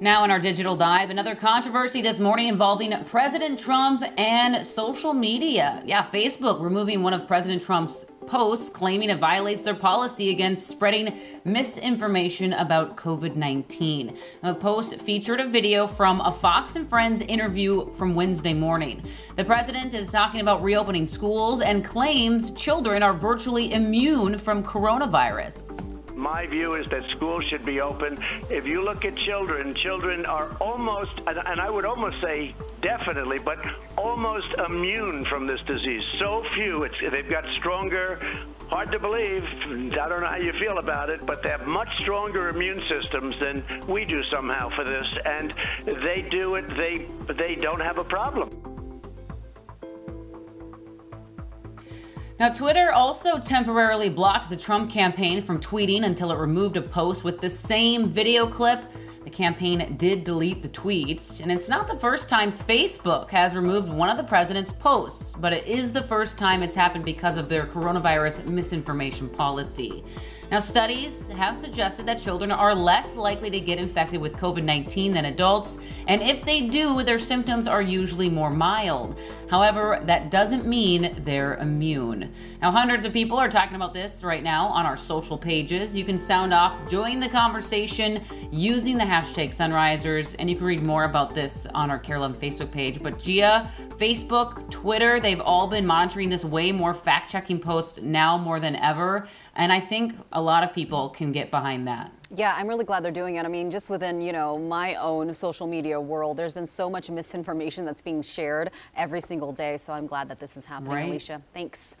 Now in our digital dive, another controversy this morning involving President Trump and social media. Yeah, Facebook removing one of President Trump's posts claiming it violates their policy against spreading misinformation about COVID-19. The post featured a video from a Fox and Friends interview from Wednesday morning. The president is talking about reopening schools and claims children are virtually immune from coronavirus. My view is that schools should be open. If you look at children are almost, and I would almost say definitely, but almost immune from this disease. So few, they've got stronger, hard to believe, I don't know how you feel about it, but they have much stronger immune systems than we do somehow for this, and they do it, they don't have a problem. Now, Twitter also temporarily blocked the Trump campaign from tweeting until it removed a post with the same video clip. The campaign did delete the tweets, and it's not the first time Facebook has removed one of the president's posts, but it is the first time it's happened because of their coronavirus misinformation policy. Now, studies have suggested that children are less likely to get infected with COVID-19 than adults, and if they do, their symptoms are usually more mild. However, that doesn't mean they're immune. Now, hundreds of people are talking about this right now on our social pages. You can sound off, join the conversation using the hashtag Sunrisers, and you can read more about this on our KARE 11 Facebook page. But Gia, Facebook, Twitter, they've all been monitoring this way more fact-checking posts now more than ever, and I think a lot of people can get behind that. Yeah, I'm really glad they're doing it. I mean, just within, my own social media world, there's been so much misinformation that's being shared every single day. So I'm glad that this is happening, Right. Alicia. Thanks.